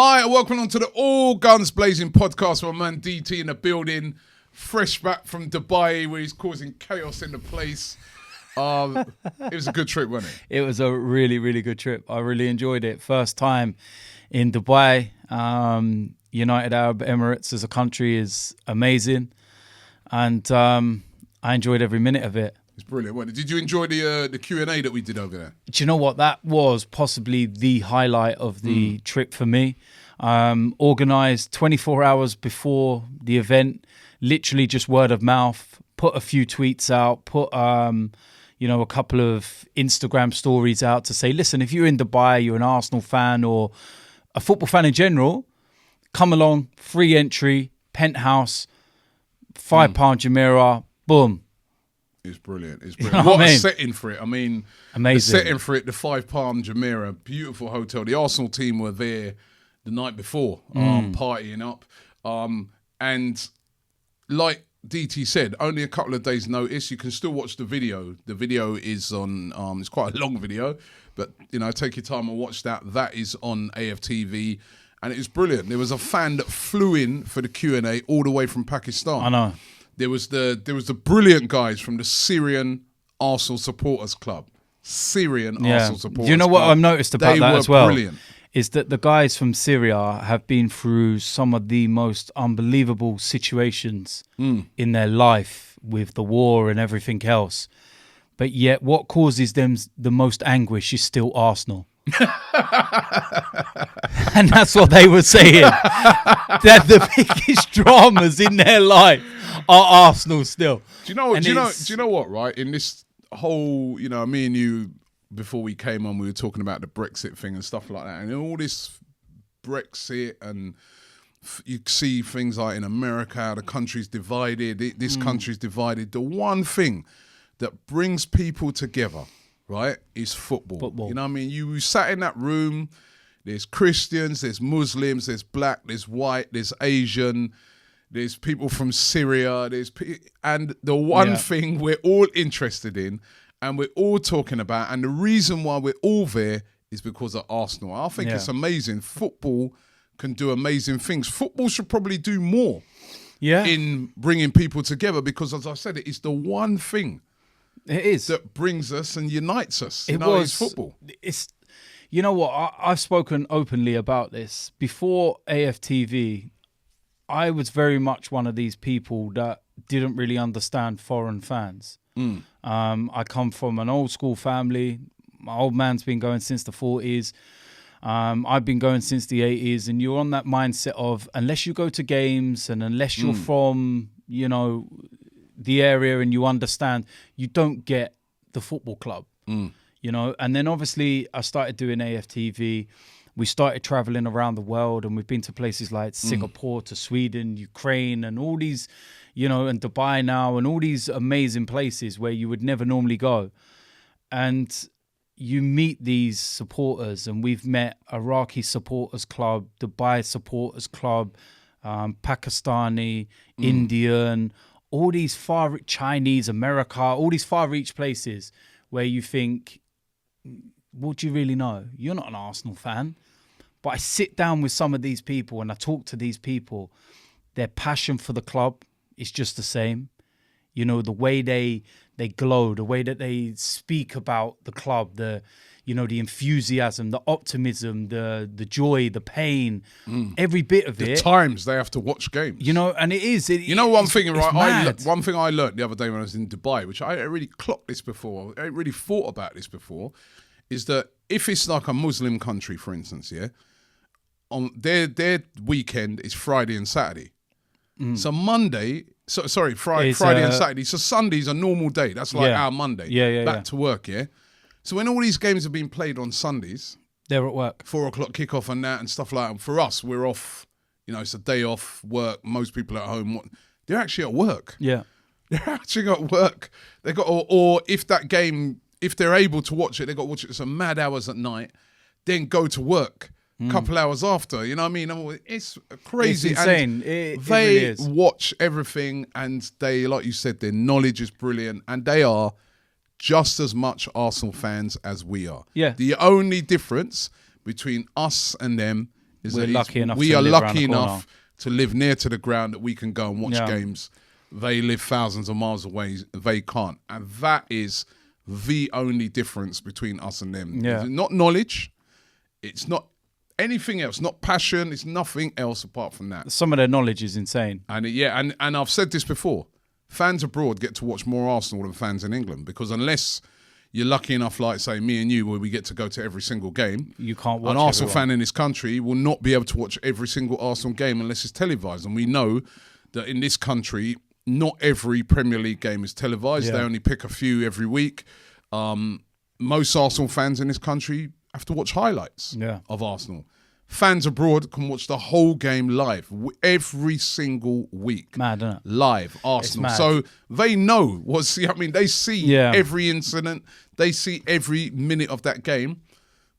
Hi, and welcome on to the All Guns Blazing podcast. My man DT in the building, fresh back from Dubai where he's causing chaos in the place. It was a good trip, wasn't it? It was a really, really good trip. I really enjoyed it. First time in Dubai. United Arab Emirates as a country is amazing. And I enjoyed every minute of it. It's brilliant, wasn't it? Did you enjoy the Q&A that we did over there? Do you know what? That was possibly the highlight of the trip for me. Organised 24 hours before the event, literally just word of mouth, put a few tweets out, put a couple of Instagram stories out to say, listen, if you're in Dubai, you're an Arsenal fan or a football fan in general, come along, free entry, penthouse, £5 Jumeirah, boom. It's brilliant. It's You brilliant. know What what I a mean? setting for it. I mean, Amazing. the setting for it, the £5 Jumeirah, beautiful hotel. The Arsenal team were there the night before, partying up. And like DT said, only a couple of days' notice. You can still watch the video. The video is on, it's quite a long video, but, take your time and watch that. That is on AFTV. And it was brilliant. There was a fan that flew in for the Q&A all the way from Pakistan. I know. There was the brilliant guys from the Syrian Arsenal Supporters Club. Arsenal Supporters Do you know what Club. I've noticed about They that were as well? Brilliant. Is that the guys from Syria have been through some of the most unbelievable situations in their life with the war and everything else. But yet what causes them the most anguish is still Arsenal. And that's what they were saying. That the biggest dramas in their life are Arsenal still. Do you know what, right? In this whole, me and you, before we came on, we were talking about the Brexit thing and stuff like that. And all this Brexit and you see things like in America, how the country's divided, this country's divided. The one thing that brings people together, right, is football. You know what I mean? You sat in that room, there's Christians, there's Muslims, there's black, there's white, there's Asian, there's people from Syria, and the one thing we're all interested in and we're all talking about, and the reason why we're all there is because of Arsenal. I think it's amazing. Football can do amazing things. Football should probably do more in bringing people together because, as I said, it's the one thing that brings us and unites us. It's football. You know what? I've spoken openly about this. Before AFTV, I was very much one of these people that didn't really understand foreign fans. I come from an old school family. My old man's been going since the 40s. I've been going since the 80s. And you're on that mindset of, unless you go to games and unless you're from, the area and you understand, you don't get the football club. And then obviously I started doing AFTV. We started traveling around the world and we've been to places like Singapore, to Sweden, Ukraine, and all these, and Dubai now, and all these amazing places where you would never normally go. And you meet these supporters, and we've met Iraqi supporters club, Dubai supporters club, Pakistani, Indian, all these Chinese, America, all these far reach places where you think, what do you really know? You're not an Arsenal fan. But I sit down with some of these people and I talk to these people. Their passion for the club is just the same. The way they glow, the way that they speak about the club, the enthusiasm, the optimism, the joy, the pain, every bit of it. The times they have to watch games. And it is. One thing, right? One thing I learned the other day when I was in Dubai, which I really clocked this before, I really thought about this before, is that if it's like a Muslim country, for instance, on their weekend is Friday and Saturday. So Friday and Saturday. So Sunday's a normal day. That's like our Monday. Back to work, So when all these games have been played on Sundays, they're at work. 4:00 kickoff and that and stuff like that. For us, we're off. It's a day off work. Most people are at home. They're actually at work. Yeah, they're actually at work. They got, or if that game, if they're able to watch it, they got to watch it some mad hours at night. Then go to work a couple hours after. You know what I mean? It's crazy. It's insane. And they really is. Watch everything, and they, like you said, their knowledge is brilliant, and they are just as much Arsenal fans as we are. Yeah. The only difference between us and them We're lucky enough. We to are live around lucky the corner. enough to live near to the ground that we can go and watch Yeah. games. They live thousands of miles away. They can't. And that is the only difference between us and them. Yeah. It's not knowledge. It's not anything else. Not passion. It's nothing else apart from that. Some of their knowledge is insane. And and I've said this before. Fans abroad get to watch more Arsenal than fans in England, because unless you're lucky enough, like say me and you, where we get to go to every single game, You can't watch an Arsenal everyone. fan in this country will not be able to watch every single Arsenal game unless it's televised. And we know that in this country, not every Premier League game is televised. Yeah. They only pick a few every week. Most Arsenal fans in this country have to watch highlights of Arsenal. Fans abroad can watch the whole game live every single week. Mad, isn't it? Live, Arsenal. mad. So they know they see Yeah. every incident. They see every minute of that game.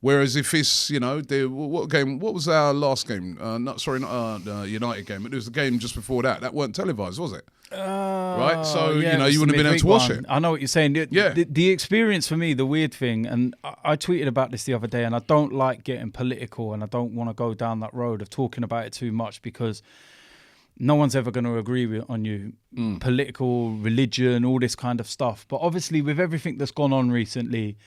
Whereas if it's, what was our last game? Not United game, but it was the game just before that. That weren't televised, was it? Right? So, yeah, it was you wouldn't have the been able midweek to watch one. it. I know what you're saying. Yeah. The experience for me, the weird thing, and I tweeted about this the other day, and I don't like getting political, and I don't want to go down that road of talking about it too much, because no one's ever going to agree on you. Political, religion, all this kind of stuff. But obviously, with everything that's gone on recently,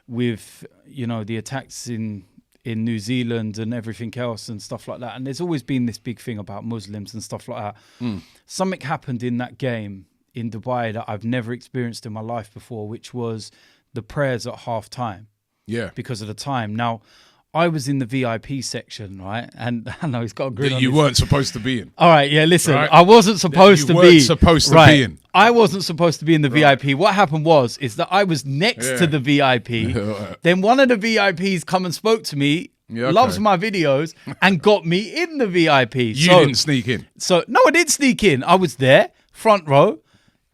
with the attacks in New Zealand and everything else and stuff like that, and there's always been this big thing about Muslims and stuff like that. Something happened in that game in Dubai that I've never experienced in my life before, which was the prayers at half time. Yeah. Because of the time. Now, I was in the VIP section, right? And I know he's got a grin That on you his- weren't supposed to be in. All right, yeah, listen, Right. I wasn't supposed you to weren't be. supposed to right. be in. I wasn't supposed to be in the VIP. What happened is that I was next Yeah. to the VIP. Then one of the VIPs come and spoke to me, Yeah, okay. loves my videos, and got me in the VIP. You didn't sneak in. So, no, I did sneak in. I was there, front row,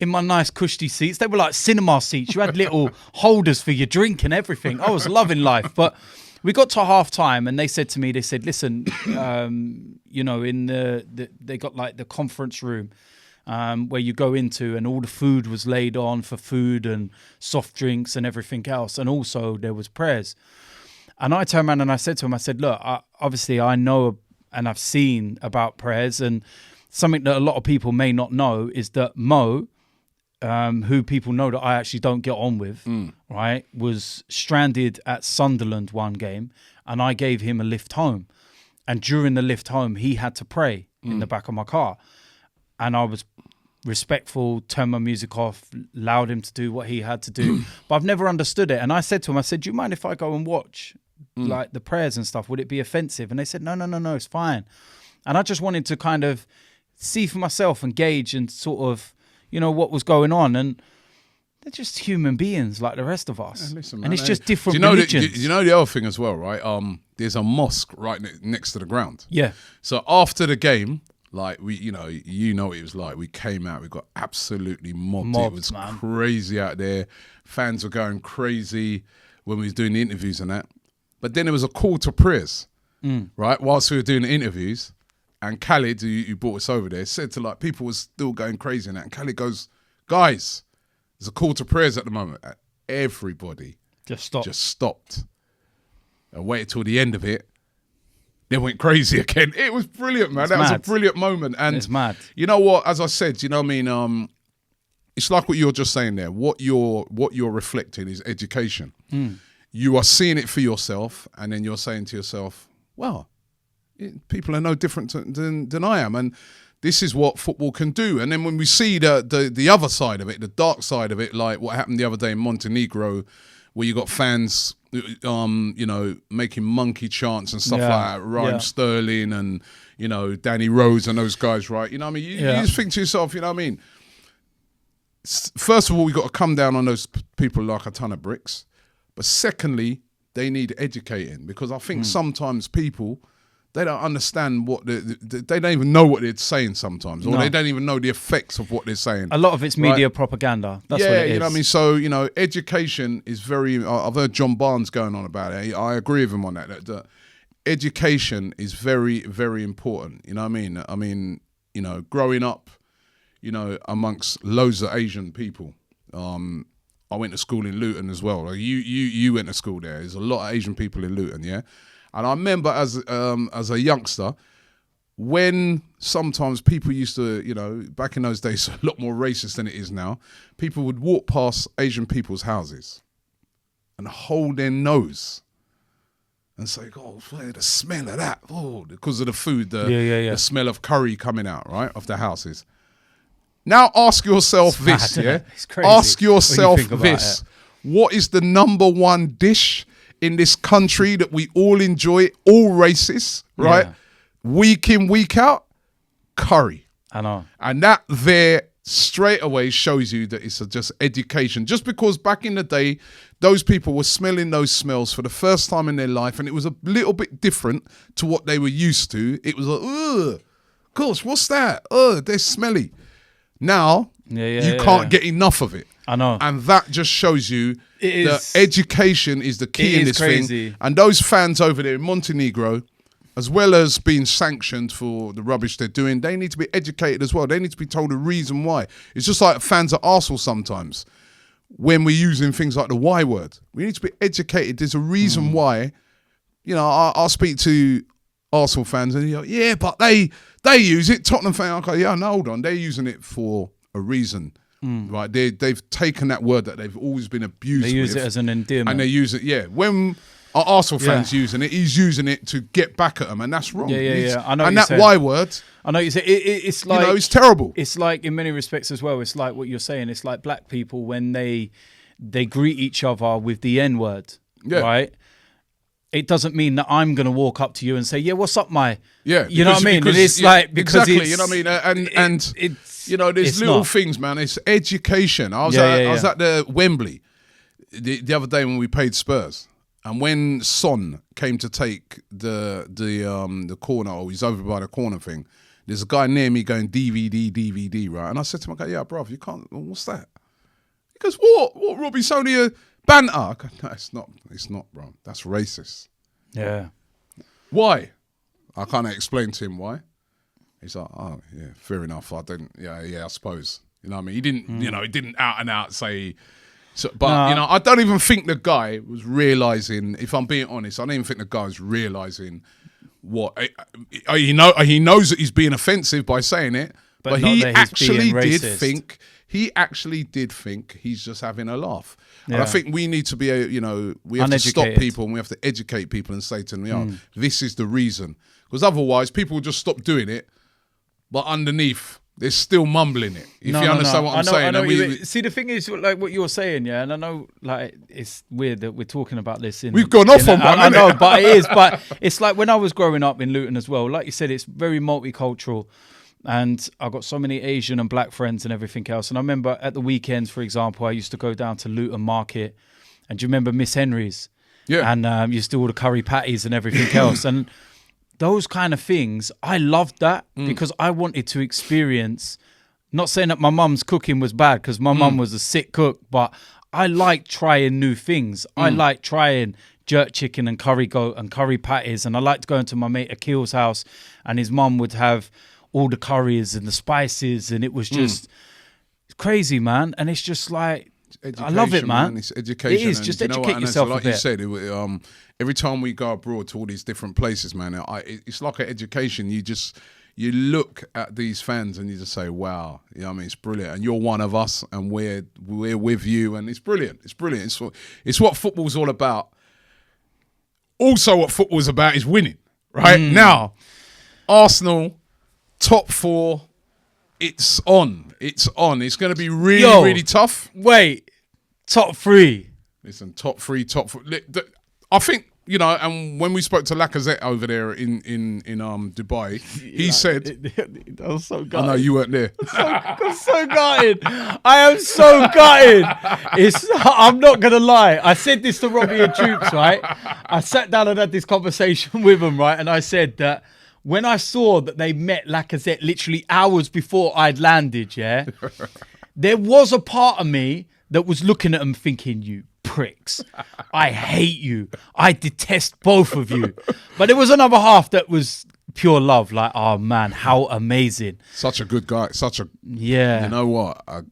in my nice cushy seats. They were like cinema seats. You had little holders for your drink and everything. I was loving life. But we got to half time and they said to me, listen, in they got like the conference room where you go into, and all the food was laid on for food and soft drinks and everything else. And also there was prayers. And I turned around and I said to him, look, obviously I know and I've seen about prayers, and something that a lot of people may not know is that Mo, who people know that I actually don't get on with, right, was stranded at Sunderland one game, and I gave him a lift home. And during the lift home, he had to pray in the back of my car. And I was respectful, turned my music off, allowed him to do what he had to do. But I've never understood it. And I said to him, do you mind if I go and watch like the prayers and stuff? Would it be offensive? And they said, no, it's fine. And I just wanted to kind of see for myself and gauge and sort of, what was going on. And they're just human beings like the rest of us. Yeah, listen, and man, it's just different do you know religions. you know the other thing as well, right? There's a mosque right next to the ground. Yeah. So after the game, like you know what it was like. We came out, we got absolutely mobbed. It was man. crazy out there. Fans were going crazy when we was doing the interviews and that. But then there was a call to prayers, right? Whilst we were doing the interviews, and Khalid, who brought us over there, said to people was still going crazy and that. And Khalid goes, guys, there's a call to prayers at the moment. Everybody Just stop. just stopped and waited till the end of it. Then went crazy again. It was brilliant, man. That was a mad. brilliant moment. And It's mad. you know what? As I said, it's like what you're just saying there. What you're reflecting is education. You are seeing it for yourself, and then you're saying to yourself, well, people are no different than I am. And this is what football can do. And then when we see the other side of it, the dark side of it, like what happened the other day in Montenegro, where you got fans, making monkey chants and stuff like that, Raheem Sterling and, Danny Rose and those guys, right? You know what I mean? You just think to yourself, you know what I mean? First of all, we got to come down on those people like a ton of bricks. But secondly, they need educating, because I think sometimes people, they don't understand they don't even know what they're saying sometimes, or they don't even know the effects of what they're saying. A lot of it's media propaganda. That's what it is. You know what I mean? So, education is very, I've heard John Barnes going on about it. I agree with him on that education is very, very important. You know what I mean? Growing up, amongst loads of Asian people, I went to school in Luton as well. Like you went to school there. There's a lot of Asian people in Luton, yeah? And I remember as a youngster, when sometimes people used to, back in those days, a lot more racist than it is now, people would walk past Asian people's houses and hold their nose and say, "Oh, the smell of that!" Oh, because of the food, the smell of curry coming out, right, of the houses. Now ask yourself this, yeah? It's crazy. Ask yourself when you think this: about what is the number one dish in this country that we all enjoy, all races, right? Yeah. Week in, week out, curry. I know. And that there straight away shows you that it's just education. Just because back in the day, those people were smelling those smells for the first time in their life, and it was a little bit different to what they were used to. It was like, ugh, gosh, what's that? Ugh, they're smelly. Now, you can't get enough of it. I know. And that just shows you that education is the key in this crazy. thing. And those fans over there in Montenegro, as well as being sanctioned for the rubbish they're doing, they need to be educated as well. They need to be told the reason why. It's just like fans at Arsenal sometimes. When we're using things like the Y word, we need to be educated. There's a reason why. I'll speak to Arsenal fans and yeah, but they use it. Tottenham fan, okay, yeah, no, hold on. They're using it for a reason. Right, they've taken that word that they've always been abused. They use it as an endearment, and they use it. Yeah, when our Arsenal fans using it, he's using it to get back at them, and that's wrong. Yeah. I know. And that Y word, I know you say it's like it's terrible. It's like in many respects as well. It's like what you're saying. It's like black people when they greet each other with the N word. Yeah. Right. It doesn't mean that I'm going to walk up to you and say, "Yeah, what's up, my?" Yeah, you know what I mean. It's like because exactly, you know what I mean. And it's there's little things, man. It's education. I was at the Wembley the other day when we played Spurs, and when Son came to take the corner, or he's over by the corner thing, there's a guy near me going DVD, right? And I said to him, "Okay, yeah, bro, you can't. What's that?" He goes, "What, Robbie? It's only a banter." I go, "No, it's not. It's not, bro. That's racist." Yeah. Why? I can't explain to him why. He's like, "Oh, yeah, fair enough. I didn't. Yeah, I suppose. You know what I mean? He didn't. He didn't out and out say." So, but I don't even think the guy was realizing. If I'm being honest, I don't even think the guy was realizing what he knows that he's being offensive by saying it, but he actually did think. He actually did think he's just having a laugh. Yeah. And I think we need to be, we have to stop people and we have to educate people and say to them, this is the reason. Because otherwise, people will just stop doing it, but underneath, they're still mumbling it. If you understand what I'm saying. I know see, the thing is, like what you're saying, yeah, and I know, like, it's weird that we're talking about this. We've gone off on one, I know, but it is. But it's like when I was growing up in Luton as well, like you said, it's very multicultural. And I've got so many Asian and black friends and everything else. And I remember at the weekends, for example, I used to go down to Luton Market. And do you remember Miss Henry's? Yeah. And used to do all the curry patties and everything else. And those kind of things, I loved that because I wanted to experience, not saying that my mum's cooking was bad because my mum was a sick cook, but I like trying new things. I like trying jerk chicken and curry goat and curry patties. And I liked going to my mate Akil's house and his mum would have all the curries and the spices, and it was just crazy, man. And it's just like, I love it, man. It's education. It is, just educate yourself like a bit. You said, every time we go abroad to all these different places, man, it's like an education. You look at these fans and you just say, wow, you know what I mean? It's brilliant. And you're one of us and we're with you, and it's brilliant. It's brilliant. It's what football's all about. Also what football's about is winning, right? Now, Arsenal, top 4, it's on. It's going to be really, really tough. Wait, top 3. Listen, top 4. I think, and when we spoke to Lacazette over there in Dubai, he said... That was so gutted. I know, you weren't there. I'm so gutted. I am so gutted. I'm not going to lie. I said this to Robbie and Troops, right? I sat down and had this conversation with him, right? And I said that when I saw that they met Lacazette literally hours before I'd landed, yeah, there was a part of me that was looking at them thinking, you pricks, I hate you. I detest both of you. But there was another half that was pure love. Like, oh man, how amazing. Such a good guy. Yeah. You know what? A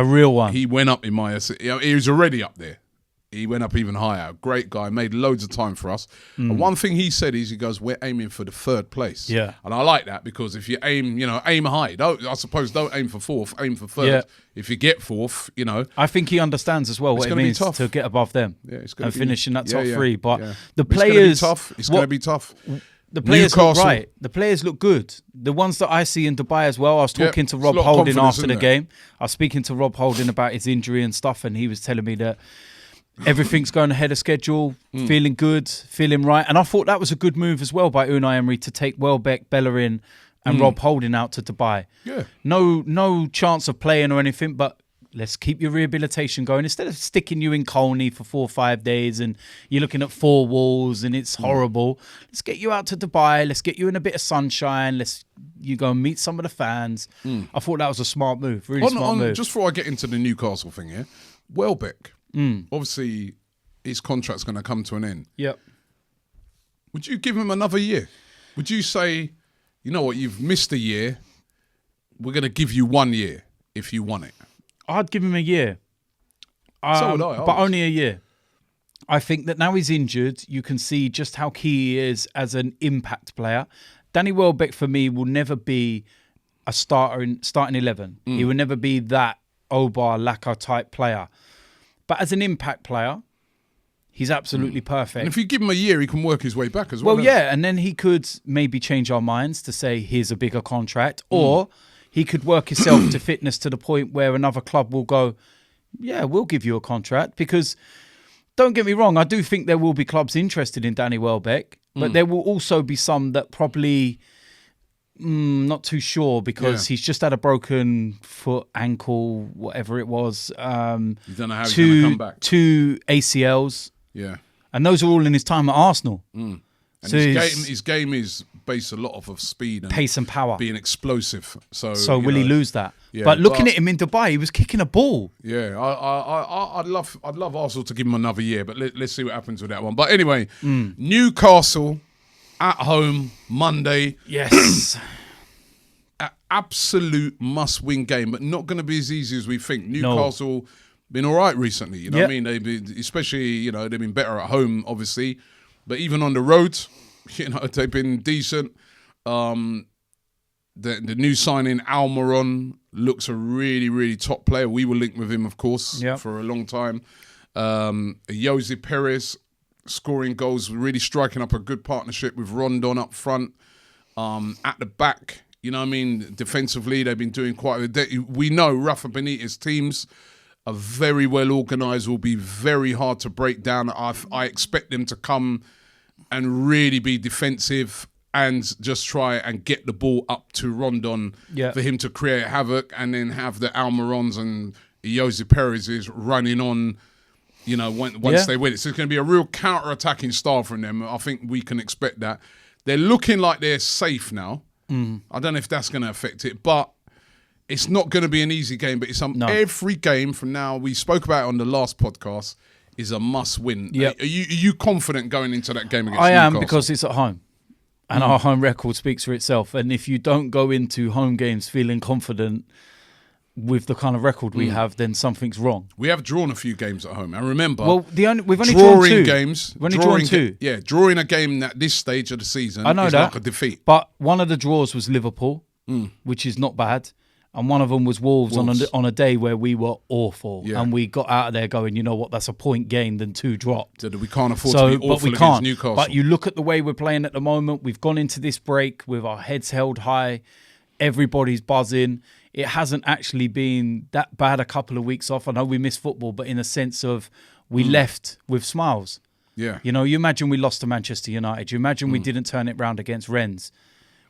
real one. He went up in my... he was already up there. he went up even higher. Great guy, made loads of time for us. And one thing he said is, he goes, we're aiming for the 3rd place. Yeah. And I like that, because if you aim, aim high. Don't aim for 4th, aim for 3rd. Yeah. If you get 4th, I think he understands as well what it means to get above them and finish in that top 3. But the players... It's going to be tough. The players look right. The players look good. The ones that I see in Dubai as well. I was talking to Rob Holding after the game. I was speaking to Rob Holding about his injury and stuff, and he was telling me that everything's going ahead of schedule, feeling good, feeling right. And I thought that was a good move as well by Unai Emery to take Welbeck, Bellerin and Rob Holding out to Dubai. Yeah. No chance of playing or anything, but let's keep your rehabilitation going. Instead of sticking you in Colney for 4 or 5 days and you're looking at 4 walls and it's horrible, let's get you out to Dubai. Let's get you in a bit of sunshine. You go and meet some of the fans. I thought that was a smart move, really smart move. Just before I get into the Newcastle thing here, Welbeck, obviously his contract's going to come to an end. Yep. Would you give him another year? Would you say, you know what, you've missed a year, we're going to give you 1 year if you want it? I'd give him a year. So would I. But only a year. I think that now he's injured, you can see just how key he is as an impact player. Danny Welbeck, for me, will never be a starting 11. He will never be that Obar Laka type player. But as an impact player, he's absolutely perfect. And if you give him a year, he can work his way back as well. Well, yeah, and then he could maybe change our minds to say, here's a bigger contract. Or he could work himself to fitness to the point where another club will go, yeah, we'll give you a contract. Because, don't get me wrong, I do think there will be clubs interested in Danny Welbeck. But there will also be some that probably... not too sure, because he's just had a broken foot, ankle, whatever it was. You don't know how he's going to come back. 2 ACLs. Yeah. And those are all in his time at Arsenal. And So his game is based a lot off of speed and pace and power. being explosive. So will he lose that? Yeah, but looking at him in Dubai, he was kicking a ball. Yeah, I'd love Arsenal to give him another year, but let's see what happens with that one. But anyway, Newcastle at home Monday. Yes. An absolute must-win game, but not going to be as easy as we think. Newcastle been all right recently. You know what I mean? They've been, especially, they've been better at home, obviously, but even on the road, they've been decent. The new signing, Almiron, looks a really, really top player. We were linked with him, of course, for a long time. Jose Perez scoring goals, really striking up a good partnership with Rondon up front. At the back, defensively, they've been doing quite a... We know Rafa Benitez teams are very well organised, will be very hard to break down. I expect them to come and really be defensive and just try and get the ball up to Rondon for him to create havoc, and then have the Almirons and Jose Perez's running on, once they win it. So it's going to be a real counter-attacking style from them. I think we can expect that. They're looking like they're safe now. I don't know if that's going to affect it, but it's not going to be an easy game. But it's every game from now, we spoke about it on the last podcast, is a must-win. Are you confident going into that game against Newcastle? I am, because it's at home. And our home record speaks for itself. And if you don't go into home games feeling confident with the kind of record we have, then something's wrong. We have drawn a few games at home. And remember, we've only drawn 2 games. We've only drawn 2. Drawing a game at this stage of the season is like a defeat. But one of the draws was Liverpool, which is not bad. And one of them was Wolves. On a day where we were awful. Yeah. And we got out of there going, you know what, that's a point gained and 2 dropped. So we can't afford to be awful against Newcastle. But you look at the way we're playing at the moment. We've gone into this break with our heads held high. Everybody's buzzing. It hasn't actually been that bad a couple of weeks off. I know we missed football, but in a sense of we left with smiles. Yeah. You imagine we lost to Manchester United. You imagine we didn't turn it round against Rennes.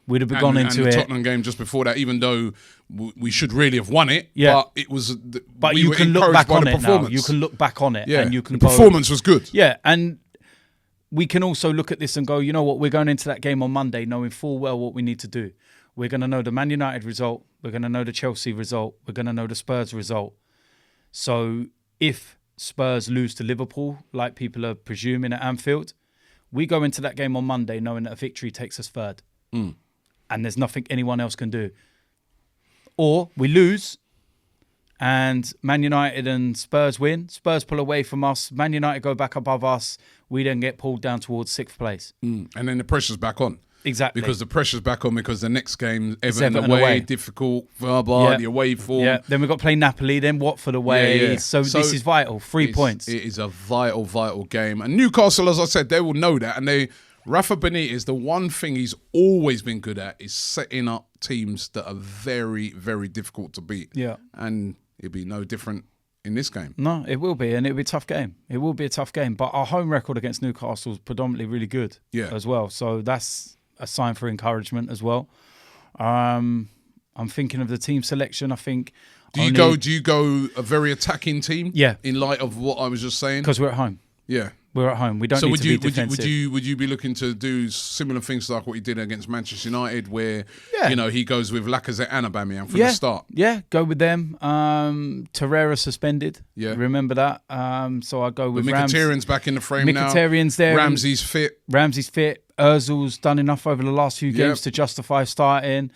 We'd have gone into the Tottenham game just before that, even though we should really have won it. Yeah. But it was. But you can look back on it now. You can look back on it, and you can. The performance was good. Yeah, and we can also look at this and go, you know what? We're going into that game on Monday knowing full well what we need to do. We're going to know the Man United result. We're going to know the Chelsea result. We're going to know the Spurs result. So if Spurs lose to Liverpool, like people are presuming at Anfield, we go into that game on Monday knowing that a victory takes us 3rd. And there's nothing anyone else can do. Or we lose and Man United and Spurs win. Spurs pull away from us. Man United go back above us. We then get pulled down towards 6th place. And then the pressure's back on. Exactly. Because the pressure's back on because the next game, Everton away, difficult, the away form. Yeah. Then we've got to play Napoli, then Watford away. Yeah. So this is vital. 3 points. It is a vital game. And Newcastle, as I said, they will know that. And Rafa Benitez, the one thing he's always been good at is setting up teams that are very, very difficult to beat. Yeah. And it'll be no different in this game. No, it will be, and it'll be a tough game. It will be a tough game. But our home record against Newcastle is predominantly really good as well. So that's a sign for encouragement as well. I'm thinking of the team selection. I think. Do you go a very attacking team? Yeah. In light of what I was just saying? Because we're at home. Yeah. We're at home. We don't need to be defensive. Would you be looking to do similar things like what he did against Manchester United, where he goes with Lacazette and Aubameyang from the start? Yeah, go with them. Torreira suspended. Yeah, remember that. So I go with Mkhitaryan's back in the frame now. Mkhitaryan's there. Ramsey's fit. Ozil's done enough over the last few games to justify starting.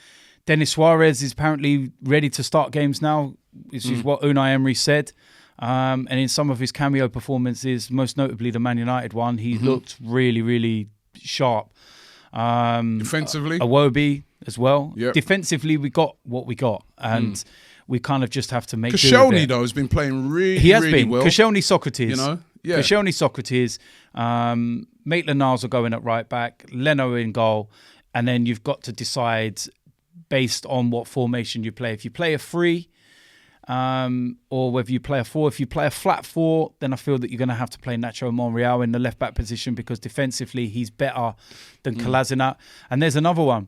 Denis Suarez is apparently ready to start games now. This is what Unai Emery said. And in some of his cameo performances, most notably the Man United one, he looked really, really sharp. Defensively? Iwobi as well. Yep. Defensively, we got what we got. And we kind of just have to make do with Koscielny, it. though, has been playing really, he has really been. well. Koscielny, Socrates. You know? Yeah. Koscielny, Socrates. Maitland-Niles are going at right back. Leno in goal. And then you've got to decide based on what formation you play. If you play a 3... or whether you play a 4. If you play a flat 4, then I feel that you're going to have to play Nacho Monreal in the left back position because defensively he's better than Kolasinac. And there's another one.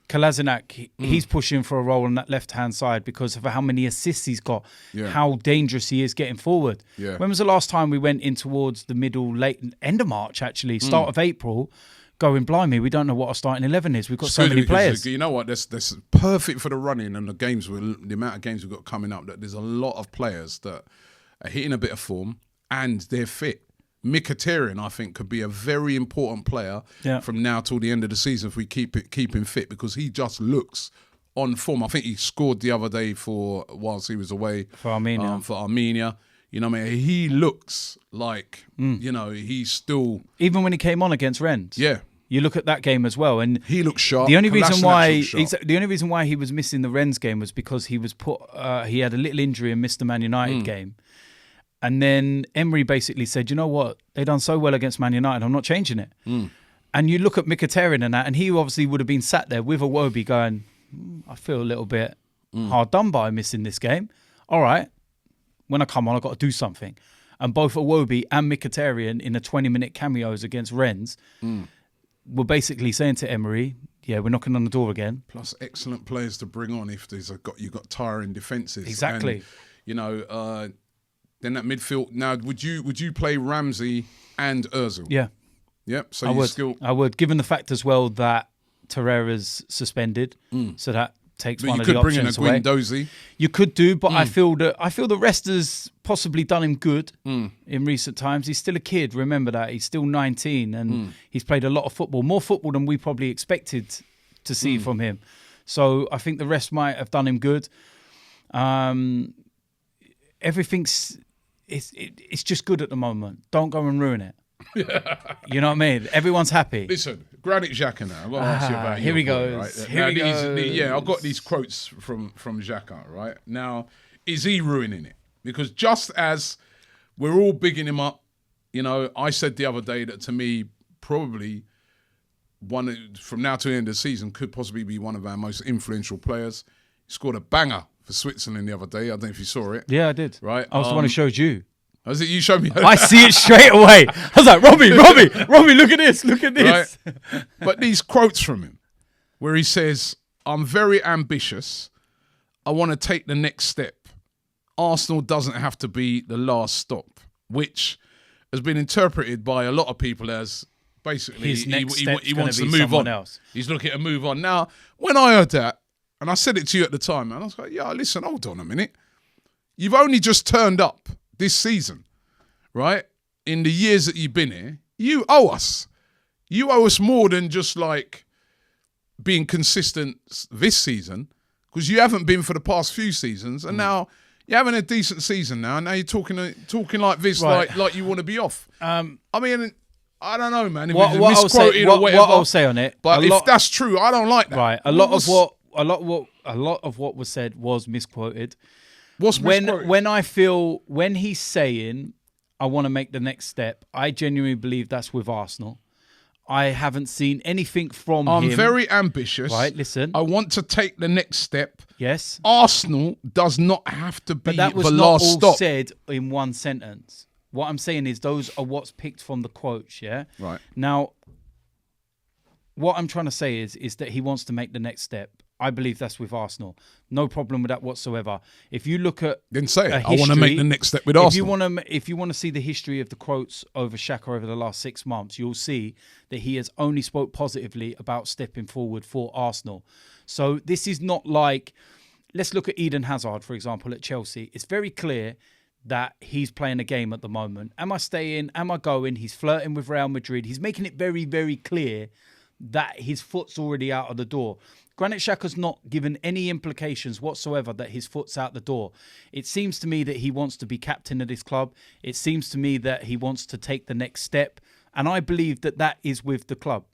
Kolasinac, he's pushing for a role on that left-hand side because of how many assists he's got, how dangerous he is getting forward. Yeah. When was the last time we went in towards the end of March, actually, start of April, going, blimey, we don't know what our starting 11 is. We've got so many players. You know what? That's perfect for the running and the amount of games we've got coming up. That there's a lot of players that are hitting a bit of form and they're fit. Mkhitaryan, I think, could be a very important player from now till the end of the season if we keep him fit because he just looks on form. I think he scored the other day whilst he was away for Armenia. You know what I mean? He looks like he's still even when he came on against Rennes. Yeah. You look at that game as well, and he looks sharp. The only reason why he was missing the Rennes game was because he was he had a little injury and missed the Man United game, and then Emery basically said, "You know what? They done so well against Man United. I'm not changing it." And you look at Mkhitaryan and that, and he obviously would have been sat there with Iwobi going, "I feel a little bit hard done by missing this game. All right, when I come on, I've got to do something." And both Iwobi and Mkhitaryan in the 20-minute cameos against Rennes. We're basically saying to Emery, we're knocking on the door again. Plus excellent players to bring on if you've got tiring defences. Exactly. And, then that midfield. Now, would you play Ramsey and Ozil? Yeah. Yep. So I would, given the fact as well that Torreira's suspended, so that takes one of the options away. You could bring in a Guendouzi. You could do, but I feel the rest has possibly done him good in recent times. He's still a kid, remember that. He's still 19 and he's played a lot of football, more football than we probably expected to see from him. So I think the rest might have done him good. Everything's it's just good at the moment. Don't go and ruin it. You know what I mean? Everyone's happy. Listen, Granit Xhaka now. I've got to ask you about here he goes. Right? Here he goes. I've got these quotes from Xhaka, right? Now, is he ruining it? Because just as we're all bigging him up, I said the other day that to me, probably from now to the end of the season, could possibly be one of our most influential players. He scored a banger for Switzerland the other day. I don't know if you saw it. Yeah, I did. Right? I was the one who showed you. Was it you showed me? I see it straight away. I was like, Robbie, look at this. Right? But these quotes from him where he says, "I'm very ambitious. I want to take the next step. Arsenal doesn't have to be the last stop," which has been interpreted by a lot of people as basically he wants to move on. Else. He's looking to move on. Now, when I heard that, and I said it to you at the time, man, I was like, listen, hold on a minute. You've only just turned up this season, right? In the years that you've been here, you owe us. You owe us more than just like being consistent this season, because you haven't been for the past few seasons, and now You're having a decent season now. Now you're talking like this, Right. like you want to be off. I mean, I don't know, man. If What it's I'll misquoted say, or whatever. what I'll say on it, But if that's true, I don't like that. right, a lot of what was said was misquoted. What's misquoted? When he's saying, I want to make the next step, I genuinely believe that's with Arsenal. I haven't seen anything from him. I'm very ambitious. Right, listen. I want to take the next step. Yes. Arsenal does not have to be But that was the not last all stop. said in one sentence. What I'm saying is those are what's picked from the quotes, yeah? Right. Now, what I'm trying to say is that he wants to make the next step. I believe that's with Arsenal. No problem with that whatsoever. If you look at Then say it. history, I want to make the next step with Arsenal. If you want to see the history of the quotes over Xhaka over the last 6 months, you'll see that he has only spoke positively about stepping forward for Arsenal. So this is not like, let's look at Eden Hazard, for example, at Chelsea. It's very clear that he's playing a game at the moment. Am I staying? Am I going? He's flirting with Real Madrid. He's making it very, very clear that his foot's already out of the door. Granit Xhaka's not given any implications whatsoever that his foot's out the door. It seems to me that he wants to be captain of this club. It seems to me that he wants to take the next step. And I believe that that is with the club.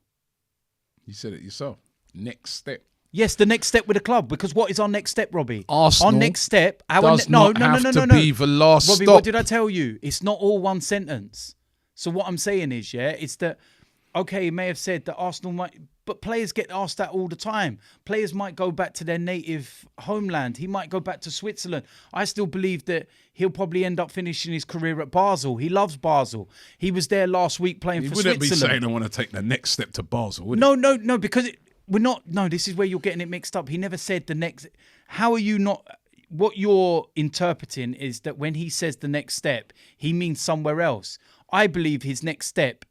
You said it yourself. Next step. Yes, the next step with the club. Because what is our next step, Robbie? Arsenal our next step. does not have to be the last Robbie, stop. what did I tell you? It's not all one sentence. So what I'm saying is, it's that, okay, he may have said that Arsenal might, but players get asked that all the time. Players might go back to their native homeland. He might go back to Switzerland. I still believe that he'll probably end up finishing his career at Basel. He loves Basel. He was there last week playing for Switzerland. He wouldn't be saying, I want to take the next step to Basel, would he? No, because we're not. No, this is where you're getting it mixed up. He never said the next. How are you not? What you're interpreting is that when he says the next step, he means somewhere else. I believe his next step,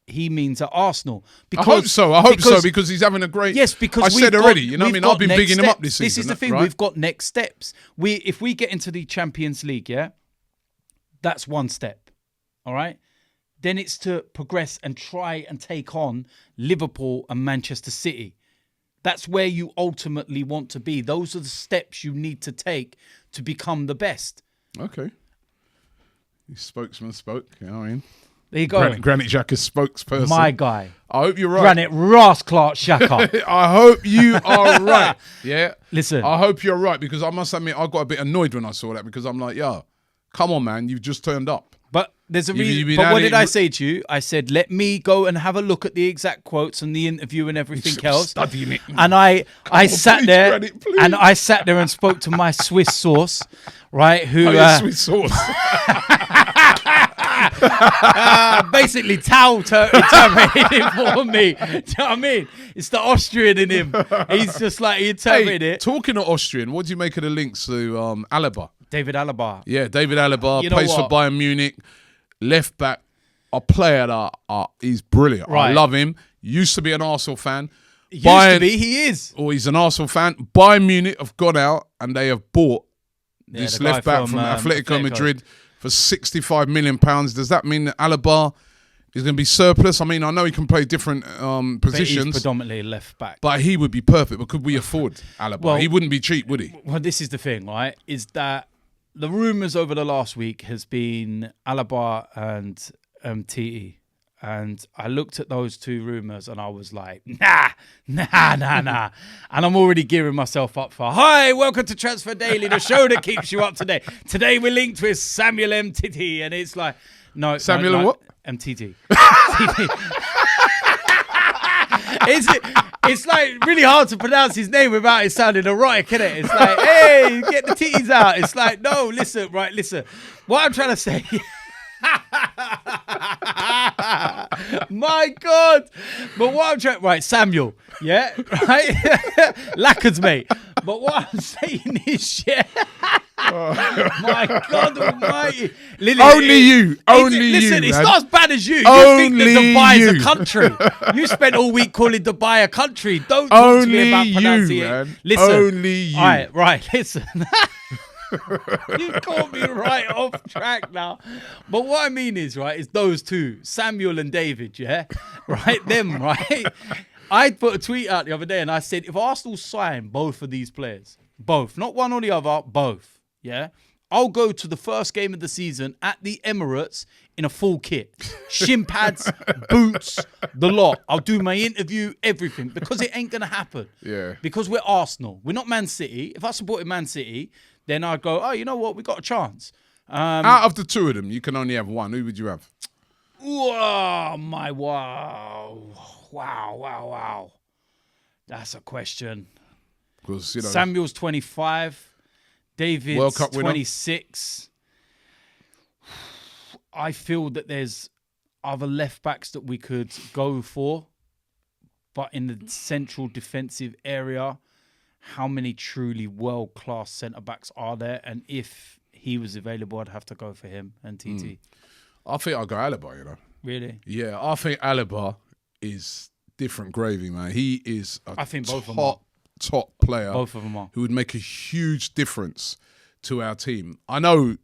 he means at Arsenal. Because, I hope so because he's having a great. Yes, because I said already. You know what I mean? I've been bigging him up this season. This is the thing. Right? We've got next steps. If we get into the Champions League, that's one step. All right. Then it's to progress and try and take on Liverpool and Manchester City. That's where you ultimately want to be. Those are the steps you need to take to become the best. Okay. The spokesman spoke. You know what I mean? There you go. Granit Xhaka's spokesperson. My guy. I hope you're right. Granit Ross Clark Xhaka. I hope you are right. Yeah. Listen. I hope you're right because I must admit I got a bit annoyed when I saw that because I'm like, yo, come on, man. You've just turned up. But there's a reason. But what did I say to you? I said, let me go and have a look at the exact quotes and the interview and everything else. Studying it. And I sat there Granit, please. and I sat there and spoke to my Swiss source, right? Who Swiss sauce. basically interpreted it for me. Do you know what I mean? It's the Austrian in him. He's just like, he interpreted it. Talking of Austrian, what do you make of the links to Alaba? David Alaba. Yeah, David Alaba You know plays for what? Bayern Munich. Left back, a player that he's brilliant. Right. I love him. Used to be an Arsenal fan. Used to be, he is. Or he's an Arsenal fan. Bayern Munich have gone out and they have bought this the guy left back from Atletico Atletico. Madrid for £65 million. Does that mean that Alaba is going to be surplus? I mean, I know he can play different But positions, he's predominantly left back. but he would be perfect. But could we afford Alaba? Well- He wouldn't be cheap, would he? Well, this is the thing, right? Is that the rumours over the last week has been Alaba and TE. And I looked at those two rumours and I was like, nah. And I'm already gearing myself up for, hi, welcome to Transfer Daily, the show that keeps you up to date. Today we're linked with Samuel MTT. And it's like, no. Samuel no, what? MTT. It's like really hard to pronounce his name without it sounding erotic, isn't it? It's like, hey, get the titties out. It's like, no, listen. What I'm trying to say. My God. But what I'm trying, right, Samuel, yeah, right? Lackers, mate. But what I'm saying is, my God almighty. Lily, Listen, it's not as bad as you. You think that Dubai is a country. You spent all week calling Dubai a country. Don't talk to me about pronunciation. Listen. Only you. Right, listen. You caught me right off track now. But what I mean is, right, is those two, Samuel and David, right? Them, right? I put a tweet out the other day and I said, if Arsenal sign both of these players, both, not one or the other, both, I'll go to the first game of the season at the Emirates in a full kit. Shin pads, boots, the lot. I'll do my interview, everything, because it ain't going to happen. Yeah. Because we're Arsenal. We're not Man City. If I supported Man City, then I'd go, oh, you know what? We got a chance. Out of the two of them, you can only have one. Who would you have? Wow. Wow. That's a question. Because, Samuel's 25. David's World Cup winner. 26. I feel that there's other left backs that we could go for, but in the central defensive area, how many truly world-class centre backs are there? And if he was available, I'd have to go for him and TT. I think I'll go Alaba, Really? Yeah, I think Alaba is different gravy, man. He is a I think both of them are. top player. Both of them are. Who would make a huge difference to our team. I know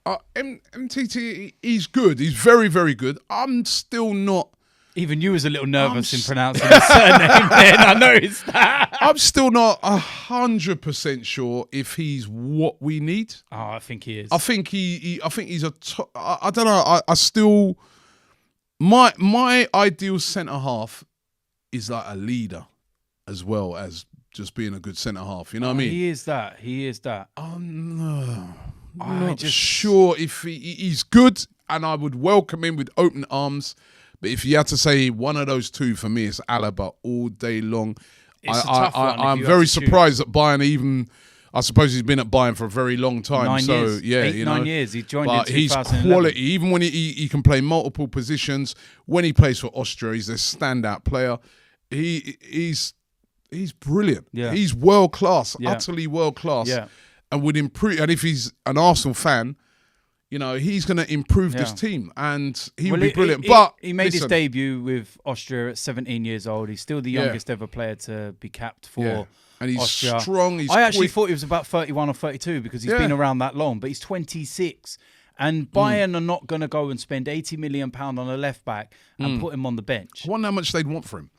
MTT, he's good. He's very, very good. I'm still not... Even you was a little nervous in pronouncing his surname then. I noticed that. I'm still not 100% sure if he's what we need. Oh, I think he is. I think he's a top... I don't know. I still... My ideal centre-half is like a leader as well as just being a good centre-half. You know what I mean? He is that. I'm not sure if he's good, and I would welcome him with open arms. But if you had to say one of those two, for me, it's Alaba all day long. I'm very surprised that Bayern even... I suppose he's been at Bayern for a very long time. 9 years. Yeah, 9 years. He joined but in 2011. he's quality. Even when he can play multiple positions. When he plays for Austria, he's a standout player. He's brilliant. Yeah. He's world class, utterly world class. Yeah. And would improve. And if he's an Arsenal fan, he's going to improve this team, and he would be brilliant. But he made his debut with Austria at 17 years old. He's still the youngest ever player to be capped for. And he's Austria. strong. I actually thought he was about 31 or 32 because he's been around that long, but he's 26. And Bayern are not going to go and spend £80 million on a left back and put him on the bench. I wonder how much they'd want for him.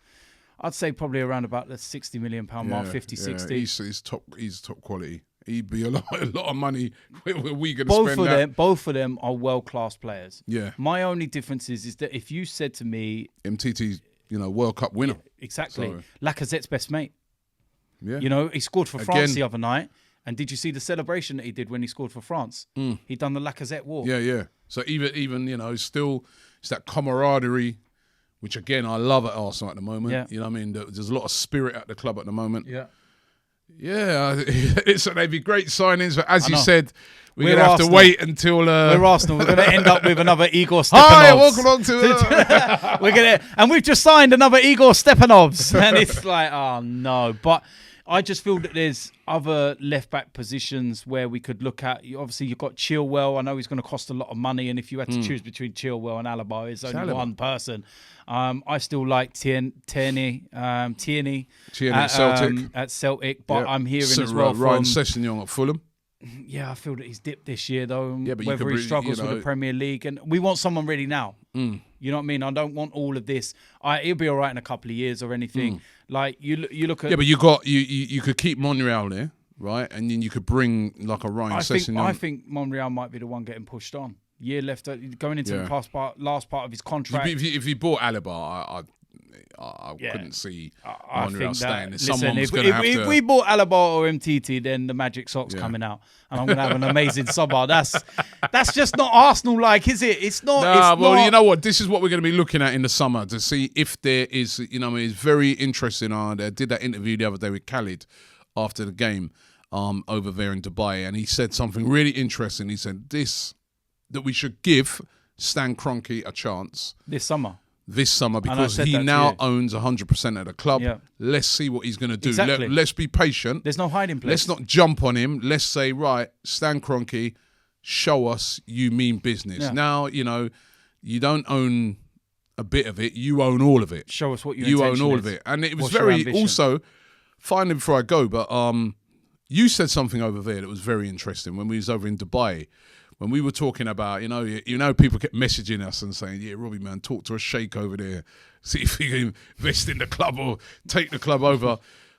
I'd say probably around about the £60 million mark, 50, 60. He's top quality. He'd be a lot of money. Where we going to spend that? Both of them are world-class players. Yeah. My only difference is that if you said to me... MTT's, World Cup winner. Exactly. So. Lacazette's best mate. Yeah. He scored for France the other night. And did you see the celebration that he did when he scored for France? He done the Lacazette walk. Yeah. So even still, it's that camaraderie, which again I love at Arsenal at the moment. Yeah. You know what I mean? There's a lot of spirit at the club at the moment. Yeah. Yeah, they'd be great signings, but as you said, we're going to have to wait until... We're Arsenal. We're going to end up with another Igor Stepanovs. Hi, welcome along to... And we've just signed another Igor Stepanovs. And it's like, oh, no. But I just feel that there's other left-back positions where we could look at. Obviously, you've got Chilwell. I know he's going to cost a lot of money. And if you had to choose between Chilwell and Alaba, it's only one person. I still like Tierney at Celtic, but I'm hearing as well Ryan from Sessegnon at Fulham. Yeah, I feel that he's dipped this year though. Yeah, but whether he struggles with the Premier League, and we want someone ready now. You know what I mean? I don't want all of this. He'll be all right in a couple of years or anything. Like you look at but you could keep Monreal there, right? And then you could bring like a Ryan Sessegnon. I think Monreal might be the one getting pushed on. Year left, going into the last part of his contract. If he bought Alaba, I couldn't see Monreal staying. Someone's going to have to... If we bought Alaba or MTT, then the Magic Sock's coming out. And I'm going to have an amazing summer. That's just not Arsenal-like, is it? It's not. You know what? This is what we're going to be looking at in the summer to see if there is, it's very interesting. I did that interview the other day with Khalid after the game over there in Dubai, and he said something really interesting. He said that we should give Stan Kroenke a chance this summer because he now owns 100% of the club. Yeah. Let's see what he's going to do. Exactly. Let's be patient. There's no hiding place. Let's not jump on him. Let's say, right, Stan Kroenke, show us you mean business. Yeah. Now, you don't own a bit of it. You own all of it. Show us what you own all of it. And it was very also, finally before I go, but you said something over there that was very interesting when we was over in Dubai. When we were talking about, people kept messaging us and saying, yeah, Robbie, man, talk to a sheikh over there. See if he can invest in the club or take the club over.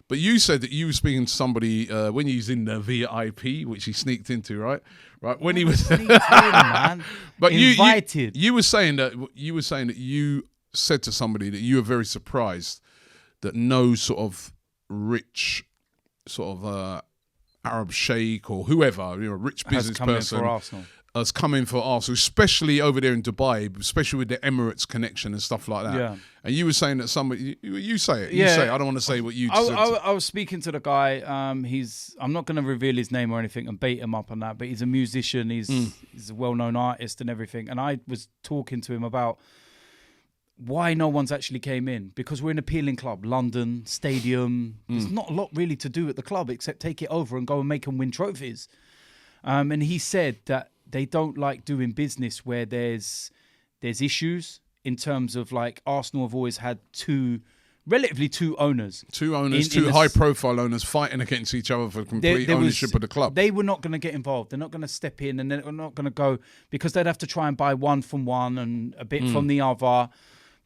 But But you said that you were speaking to somebody when he was in the VIP, which he sneaked into, right? Right when he was sneaked in, man. But Invited. you were saying that you said to somebody that you were very surprised that no sort of rich sort of Arab sheikh or whoever, rich business person has come in for Arsenal, especially over there in Dubai, especially with the Emirates connection and stuff like that. Yeah. And you were saying that somebody, you say it. You say it. I don't want to say what you said. I was speaking to the guy. I'm not going to reveal his name or anything and bait him up on that, but he's a musician. He's a well-known artist and everything. And I was talking to him about why no one's actually came in, because we're an appealing club, London Stadium. There's not a lot really to do at the club except take it over and go and make them win trophies. And he said that they don't like doing business where there's issues, in terms of like Arsenal have always had relatively two owners. Two high-profile owners fighting against each other for complete ownership of the club. They were not going to get involved. They're not going to step in, and they're not going to go, because they'd have to try and buy one from one and a bit from the other.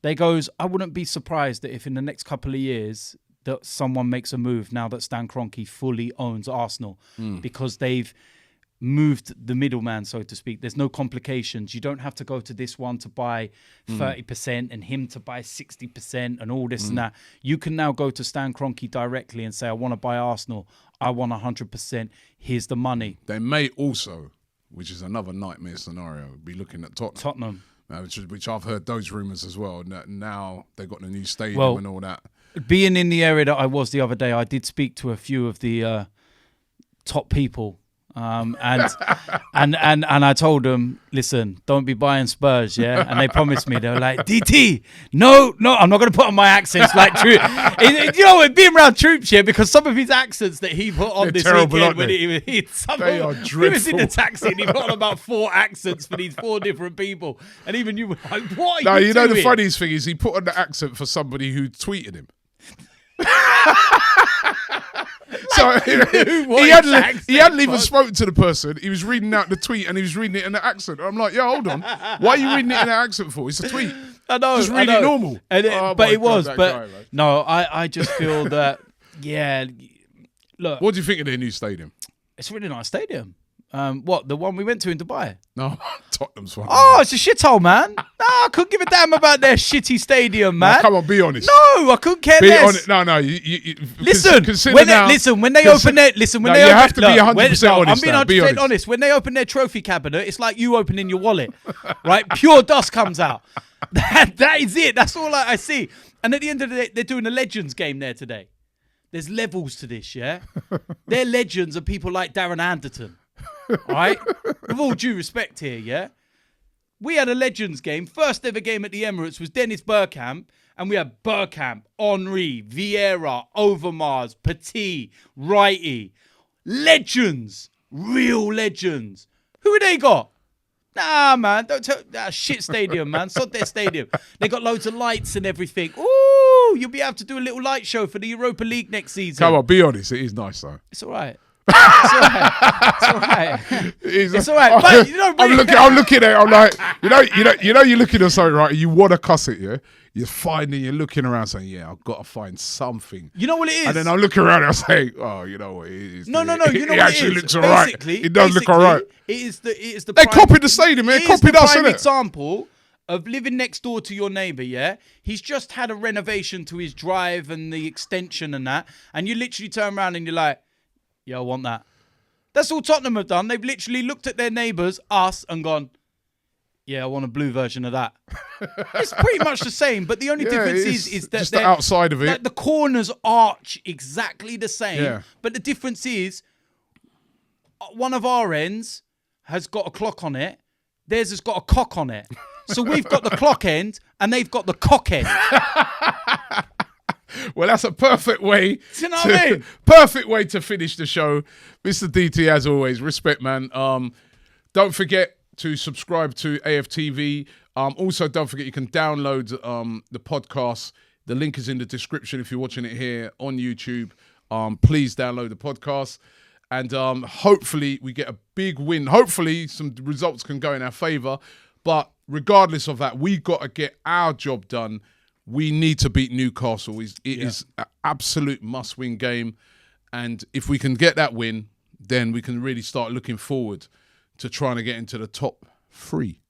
They goes, I wouldn't be surprised that if in the next couple of years that someone makes a move now that Stan Kroenke fully owns Arsenal, because they've moved the middleman, so to speak. There's no complications. You don't have to go to this one to buy 30% and him to buy 60% and all this and that. You can now go to Stan Kroenke directly and say, I want to buy Arsenal. I want 100%. Here's the money. They may also, which is another nightmare scenario, be looking at Tottenham. Which I've heard those rumours as well. Now they've got the new stadium and all that. Being in the area that I was the other day, I did speak to a few of the top people. And I told them, listen, don't be buying Spurs, yeah? And they promised me, they were like, DT, no, I'm not going to put on my accents like Troop. You know, being around Troops, yeah, because some of his accents that he put on this weekend, when he are dreadful. He was in the taxi and he put on about 4 accents for these 4 different people. And even you were like, what are you doing? The funniest thing is he put on the accent for somebody who tweeted him. So he hadn't even spoken to the person. He was reading out the tweet and he was reading it in an accent. I'm like, hold on. Why are you reading it in an accent for? It's a tweet. I know. Just read it normal. No, I just feel that, yeah. Look. What do you think of their new stadium? It's a really nice stadium. What, the one we went to in Dubai? No, Tottenham's one. Oh, it's a shithole, man. No, I couldn't give a damn about their shitty stadium, man. No, come on, be honest. No, I couldn't care less. No. Listen, when they open their... Listen, when they open... You have to be 100% honest. I'm being 100% honest. When they open their trophy cabinet, it's like you opening your wallet, right? Pure dust comes out. That is it. That's all I see. And at the end of the day, they're doing a Legends game there today. There's levels to this, yeah? Their legends are people like Darren Anderton. Right? With all due respect here, yeah? We had a Legends game. First ever game at the Emirates was Dennis Bergkamp. And we had Bergkamp, Henry, Vieira, Overmars, Petit, Wrighty. Legends. Real legends. Who have they got? Nah, man. Don't tell that shit stadium, man. Sod their stadium. They got loads of lights and everything. Ooh, you'll be able to do a little light show for the Europa League next season. Come on, be honest. It is nice, though. It's all right. It's all right. It's all right. But, you know, I'm looking at it. I'm like, you're looking at something, right? You want to cuss it, yeah? You're looking around saying, yeah, I've got to find something. You know what it is? And then I'm looking around and I'm saying, oh, you know what it is. No. You know what it is? It actually looks all right. It does look all right. It is the. They copied the stadium. They copied us, innit? Example of living next door to your neighbour, yeah? He's just had a renovation to his drive and the extension and that. And you literally turn around and you're like, yeah, I want that. That's all Tottenham have done. They've literally looked at their neighbours, us, and gone, yeah, I want a blue version of that. It's pretty much the same, but the only difference is that just the outside of it. Like the corners arch exactly the same, yeah. But the difference is one of our ends has got a clock on it. Theirs has got a cock on it. So we've got the clock end and they've got the cock end. Well, that's a perfect way. Do you know what I mean? Perfect way to finish the show. Mr. DT, as always, respect, man. Don't forget to subscribe to AFTV. Also, don't forget you can download the podcast. The link is in the description if you're watching it here on YouTube. Please download the podcast. And hopefully we get a big win. Hopefully some results can go in our favour. But regardless of that, we got to get our job done we need to beat Newcastle. It is an absolute must-win game. And if we can get that win, then we can really start looking forward to trying to get into the top 3.